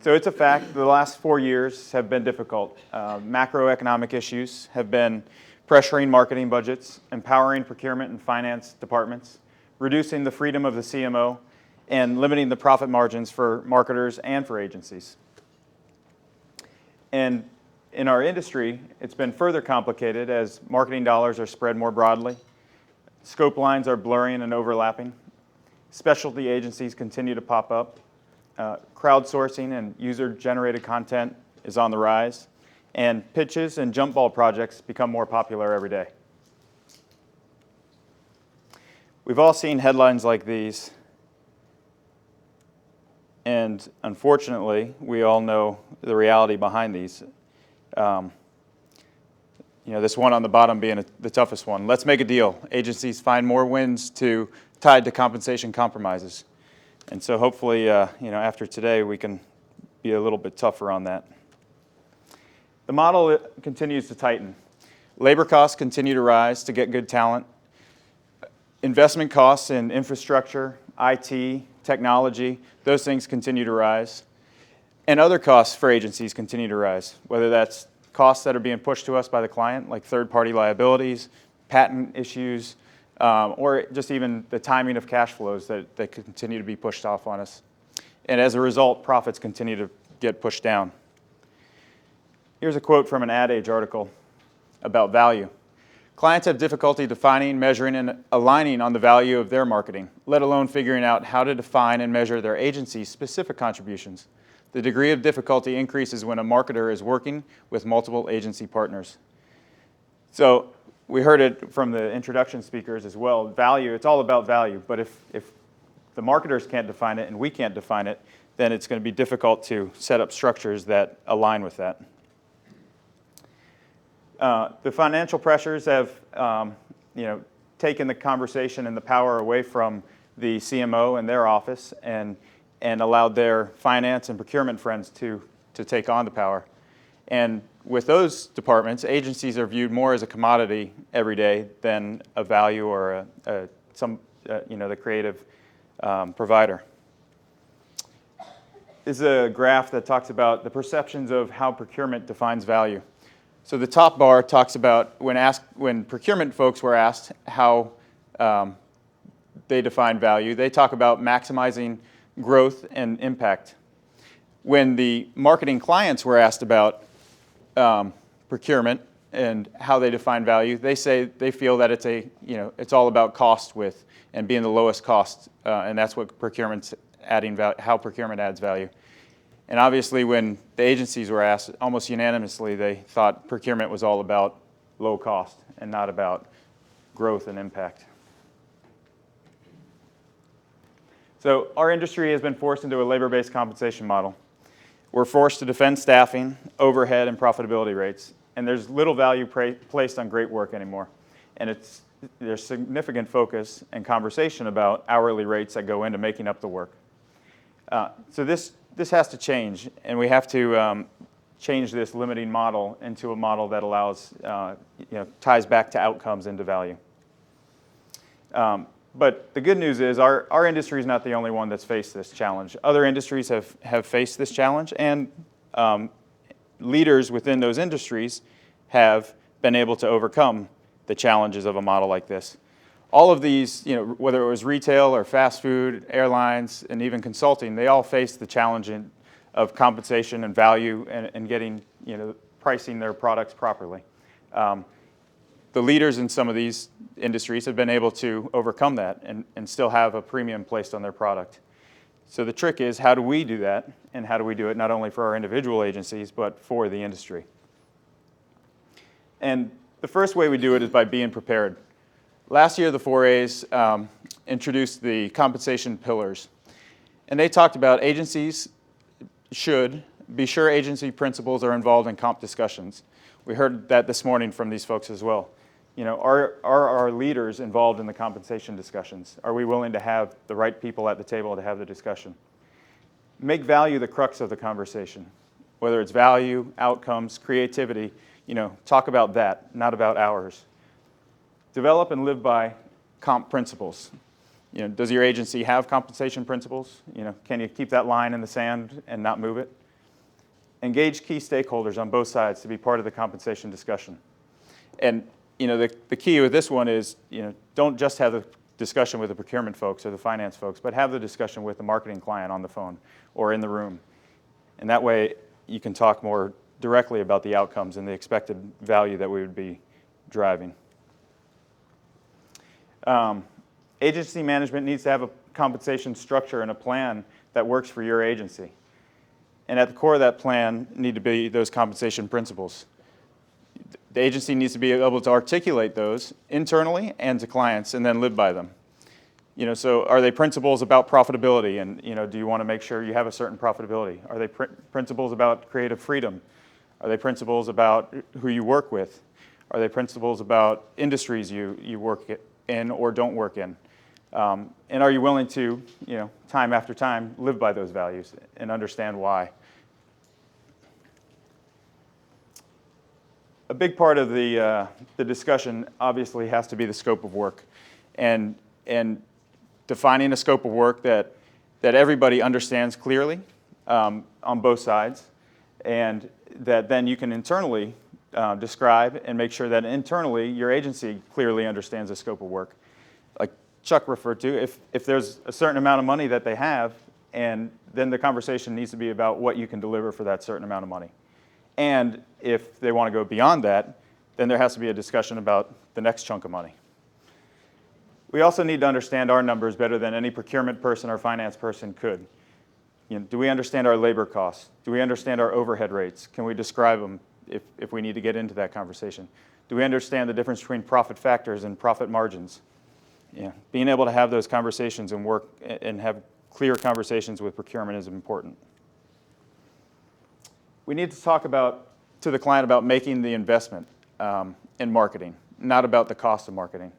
So it's a fact the last 4 years have been difficult. Macroeconomic issues have been pressuring marketing budgets, empowering procurement and finance departments, reducing the freedom of the CMO, and limiting the profit margins for marketers and for agencies. And in our industry, it's been further complicated as marketing dollars are spread more broadly, scope lines are blurring and overlapping, specialty agencies continue to pop up, crowdsourcing and user-generated content is on the rise, and pitches and jump ball projects become more popular every day. We've all seen headlines like these, and unfortunately, we all know the reality behind these. This one on the bottom being the toughest one. Let's make a deal. Agencies find more wins tied to compensation compromises. And so hopefully, after today, we can be a little bit tougher on that. The model continues to tighten. Labor costs continue to rise to get good talent. Investment costs in infrastructure, IT, technology, those things continue to rise. And other costs for agencies continue to rise, whether that's costs that are being pushed to us by the client, like third-party liabilities, patent issues, or just even the timing of cash flows that continue to be pushed off on us. And as a result, profits continue to get pushed down. Here's a quote from an Ad Age article about value. Clients have difficulty defining, measuring, and aligning on the value of their marketing, let alone figuring out how to define and measure their agency's specific contributions. The degree of difficulty increases when a marketer is working with multiple agency partners. So we heard it from the introduction speakers as well. Value, it's all about value. But if the marketers can't define it and we can't define it, then it's going to be difficult to set up structures that align with that. The financial pressures have taken the conversation and the power away from the CMO and their office and allowed their finance and procurement friends to take on the power. And with those departments, agencies are viewed more as a commodity every day than a value or the creative provider. This is a graph that talks about the perceptions of how procurement defines value. So the top bar talks about when procurement folks were asked how they define value, they talk about maximizing growth and impact. When the marketing clients were asked about procurement and how they define value, they say they feel that it's all about cost with and being the lowest cost, and that's what procurement's adding value, how procurement adds value. And obviously, when the agencies were asked, almost unanimously, they thought procurement was all about low cost and not about growth and impact. So our industry has been forced into a labor-based compensation model. We're forced to defend staffing, overhead, and profitability rates, and there's little value placed on great work anymore. And there's significant focus and conversation about hourly rates that go into making up the work. So this has to change, and we have to change this limiting model into a model that allows, ties back to outcomes into value. But the good news is our industry is not the only one that's faced this challenge. Other industries have faced this challenge, and leaders within those industries have been able to overcome the challenges of a model like this. All of these, whether it was retail or fast food, airlines, and even consulting, they all face the challenge of compensation and value and getting, pricing their products properly. The leaders in some of these industries have been able to overcome that and still have a premium placed on their product. So the trick is, how do we do that, and how do we do it not only for our individual agencies, but for the industry? And the first way we do it is by being prepared. Last year, the 4As introduced the compensation pillars. And they talked about agencies should be sure agency principals are involved in comp discussions. We heard that this morning from these folks as well. Are our leaders involved in the compensation discussions? Are we willing to have the right people at the table to have the discussion? Make value the crux of the conversation. Whether it's value, outcomes, creativity, talk about that, not about hours. Develop and live by comp principles. Does your agency have compensation principles? Can you keep that line in the sand and not move it? Engage key stakeholders on both sides to be part of the compensation discussion. And the key with this one is don't just have the discussion with the procurement folks or the finance folks, but have the discussion with the marketing client on the phone or in the room. And that way you can talk more directly about the outcomes and the expected value that we would be driving. Agency management needs to have a compensation structure and a plan that works for your agency. And at the core of that plan need to be those compensation principles. The agency needs to be able to articulate those internally and to clients and then live by them. So are they principles about profitability? And do you want to make sure you have a certain profitability? Are they principles about creative freedom? Are they principles about who you work with? Are they principles about industries you work in or don't work in? And are you willing to, time after time, live by those values and understand why? A big part of the discussion obviously has to be the scope of work, and defining a scope of work that everybody understands clearly on both sides, and that then you can internally describe and make sure that internally your agency clearly understands the scope of work. Like Chuck referred to, if there's a certain amount of money that they have, and then the conversation needs to be about what you can deliver for that certain amount of money. And if they want to go beyond that, then there has to be a discussion about the next chunk of money. We also need to understand our numbers better than any procurement person or finance person could. Do we understand our labor costs? Do we understand our overhead rates? Can we describe them if we need to get into that conversation? Do we understand the difference between profit factors and profit margins? Being able to have those conversations and work and have clear conversations with procurement is important. We need to talk to the client about making the investment in marketing, not about the cost of marketing.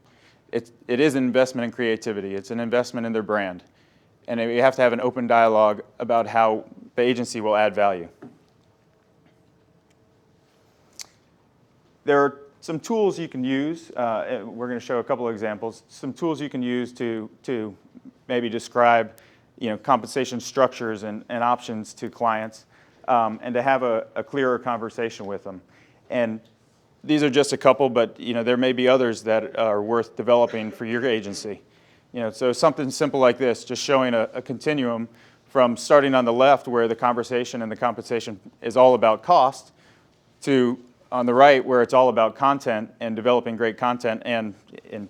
It is an investment in creativity. It's an investment in their brand. And we have to have an open dialogue about how the agency will add value. There are some tools you can use. We're going to show a couple of examples. Some tools you can use to maybe describe compensation structures and options to clients. And to have a clearer conversation with them. And these are just a couple, but there may be others that are worth developing for your agency. So something simple like this, just showing a continuum from starting on the left where the conversation and the compensation is all about cost to on the right where it's all about content and developing great content and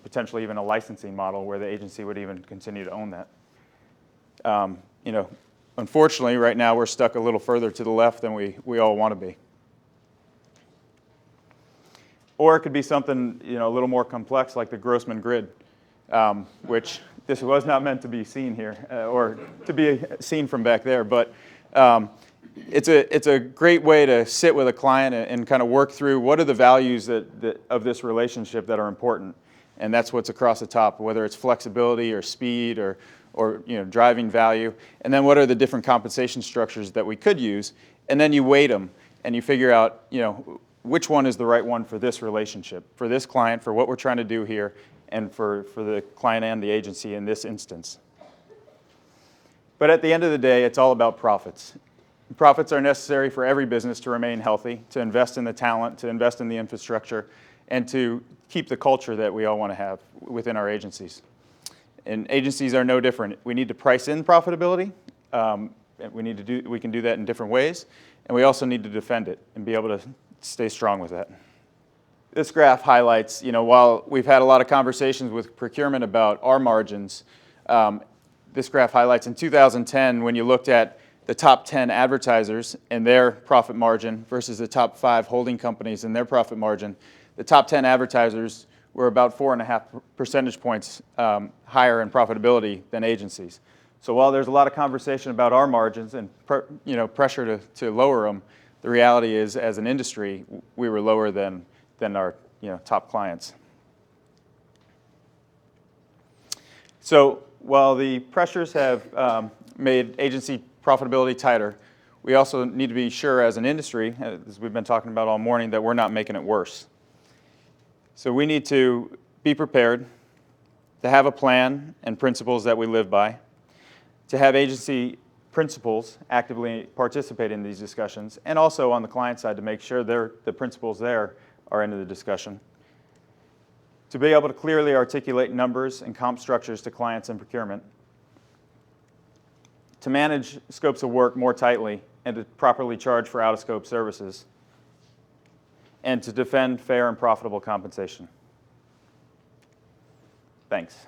potentially even a licensing model where the agency would even continue to own that. Unfortunately, right now we're stuck a little further to the left than we all want to be. Or it could be something a little more complex like the Grossman grid, which this was not meant to be seen here or to be seen from back there. But it's a great way to sit with a client and kind of work through what are the values of this relationship that are important. And that's what's across the top, whether it's flexibility or speed or driving value, and then what are the different compensation structures that we could use, and then you weight them and you figure out which one is the right one for this relationship, for this client, for what we're trying to do here, and for the client and the agency in this instance. But at the end of the day, it's all about profits. Profits are necessary for every business to remain healthy, to invest in the talent, to invest in the infrastructure, and to keep the culture that we all want to have within our agencies. And agencies are no different. We need to price in profitability. We can do that in different ways. And we also need to defend it and be able to stay strong with that. This graph highlights, while we've had a lot of conversations with procurement about our margins, this graph highlights in 2010 when you looked at the top 10 advertisers and their profit margin versus the top 5 holding companies and their profit margin, the top 10 advertisers were about 4.5 percentage points higher in profitability than agencies. So while there's a lot of conversation about our margins and pressure to lower them, the reality is, as an industry, we were lower than our top clients. So while the pressures have made agency profitability tighter, we also need to be sure as an industry, as we've been talking about all morning, that we're not making it worse. So we need to be prepared, to have a plan and principles that we live by, to have agency principals actively participate in these discussions, and also on the client side to make sure the principals there are into the discussion. To be able to clearly articulate numbers and comp structures to clients in procurement. To manage scopes of work more tightly and to properly charge for out-of-scope services. And to defend fair and profitable compensation. Thanks.